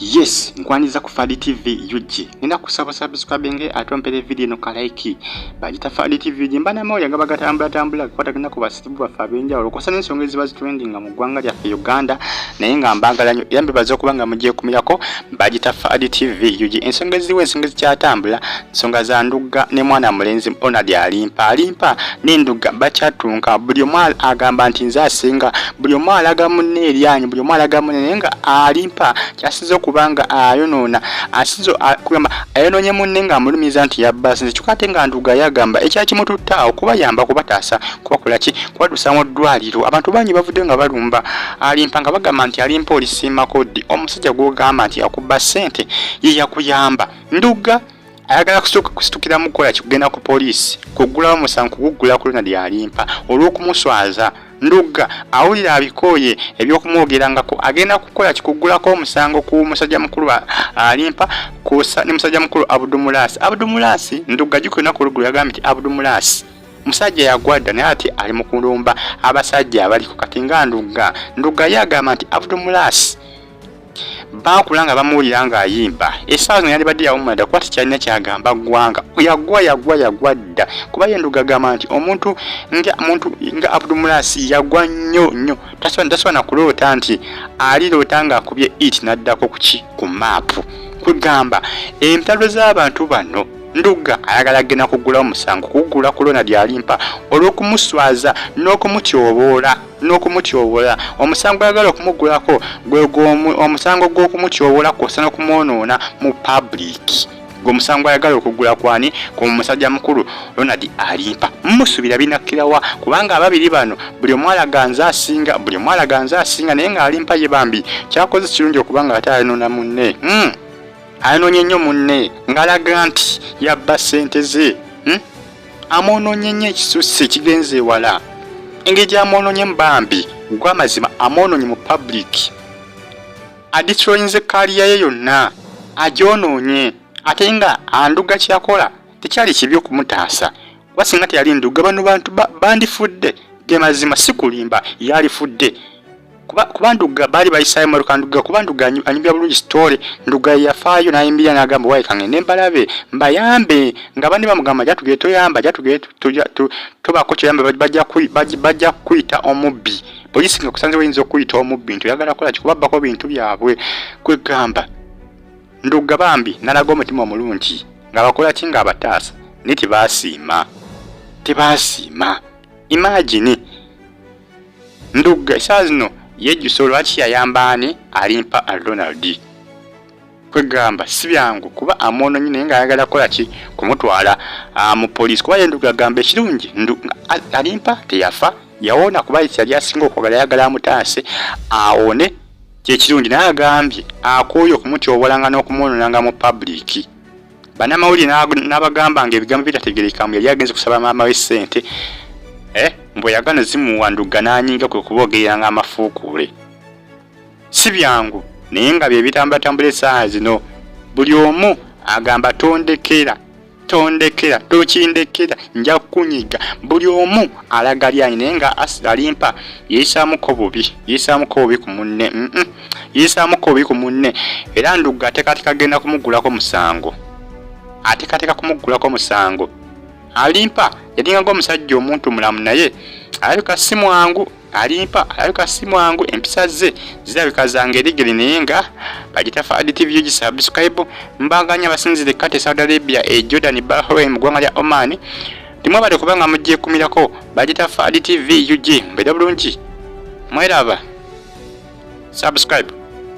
Yes, nkwaniza ku Fadi TV yuji. Nina kusaba subscribe atompere video no kalaiki. Bagita Fadi TV yuji mbana moya gabaga tambula kwata kina ku basibu bafa benja olokosa n'ensonga eziba trending mu ggwanga lya Uganda naye nga mbagala nyo yambe bazo kubanga mugiye kumirako Bagita Fadi TV yuji ensonga eziwe ensonga ezikyatambula ensonga za Nduuga ne mwana mulenzi Ronald Alimpa ne Nduuga bakyatunka buli omwala agamba nti nze asinga buli omwala aga munne eryanyi buli omwala aga munne nga Alimpa kyasizo kubanga ayonona asizo kugamba ayononye munne nga amulumiza nti yabbasi kyukate nga Nduuga yagamba ekyakimututta okubayamba kubataasa kubakolaki kubadusa mu ddwaliro abantu banyi bavudde nga balumba Alimpa nga bagamba nti Alimpa olisima kodi omusajja gwogamba nti akubba Sente ye yakuyamba Nduuga ayagala kusitukira mukola kigenda ku poliisi kugula omusango kugula ku Ronald Alimpa olw'okumuswaza Nduuga awulira abikoye ebyokumwogerangako agenda kukola kikugulako omusango ku musajja mukulu Alimpa kusa ne musajja mukulu Abdumulasi Nduuga gikona ku lugulu yagamba nti Abdumulasi musajja yagwadda naye ati ali mu kulumba abasajja abali ku katinga Nduuga yagamba nti Abdumulasi bakulanga bamuwulira nga ayimba esaawa zino yali badde yawumada kuba tikyalina kyagamba ggwanga yagwadda kuba ye Nduuga agamba nti omuntu nga Abdumulasi yagwa nnyo tasobola kuloota nti aliroota nga akubye it naddako ku maapu kugamba entalo z'abantu bano Nduuga ayagala gena kugula omusango kugula ku Ronald Alimpa olw'okumuswaza n'okumutyoboola omusango ayagala okumugulako omusango gw'okumutyoboola kw'osa n'okumwonoona mu public gwomusango ayagala okugula kwani ku musajja mukulu Ronald Alimpa musubira binakkirawa kubanga ababiri bano buli omwala ganza asinga naye nga Alimpa ye bambi kyakoze kirungi okubanga ate ayonona munne ayononye nnyo munne ngalaga nti yabba Sente ze amwononye nnyo ekisusse kigenze ewala engeri gyamwononye mbambi gw'amazima amwononye mu public adistroyinze kaliya ye yonna agyonoonye ate nga Nduuga kyakola tekyali kibi okumutaasa kuba singa teyali Nduuga bano bantu bandifudde ge mazima si kulimba yalifudde kuba Nduuga bali bayisayo maruka Nduuga kuba Nduuga anyumya bulungi story Nduuga yafaayo nayimbira n'agamba wayi kange nembalabe mbayambe nga bandi bamugamba jatugeye toyamba tobako kyoyamba bajja kuyita omubbi poliisi nga kusanze wayinza okuyita omubbi nti oyagala kola kikubabbako bintu byabwe kwegamba Nduuga bambi nalaga omutima omulungi nga bakola ki nga abataasa naye tebasiima imagine Nduuga esaawa zino yejjusa lwaki yayambaani Alimpa Ronald kwegamba si byangu kuba amwononye naye nga ayagala kola ki kumutwala mu poliisi kuba ye Nduuga agamba ekirungi Alimpa teyafa yawona kuba yali asinga okwagala yagala amutaase awone kyekirungi naye agambye akooye okumutyobolanga n'okumwononanga mu public bannamawulire n'abagamba nga ebigambo bitategeerekamu yali agenze kusaba maama we Sente mbwe yagano zimuwa Nduuga n'anyinga kwe kuboogereranga amafuukule si byangu naye nga bye bitambulatambula essaawa zino buli omu agamba tondekera tokindekera nja kukunyiga buli omu alaga lyanyi naye nga Alimpa yeeyisaamuko bubi ku munne yeeyisaamuko ku munne era Nduuga ateekateeka agenda kumugulako musango Alimpa yalinga omusajja omuntu mulamu naye alabika si mwangu empisa ze zirabika zange erigere naye nga Bagita Fadi TV yugi subscribe mbaganya abasinzire kate Saudi Arabia Jordan Bahrain mu ggwanga lya Oman timwe bade kubanga mugiye kumirako Bagita Fadi TV yugi mbere bulungi mweraba subscribe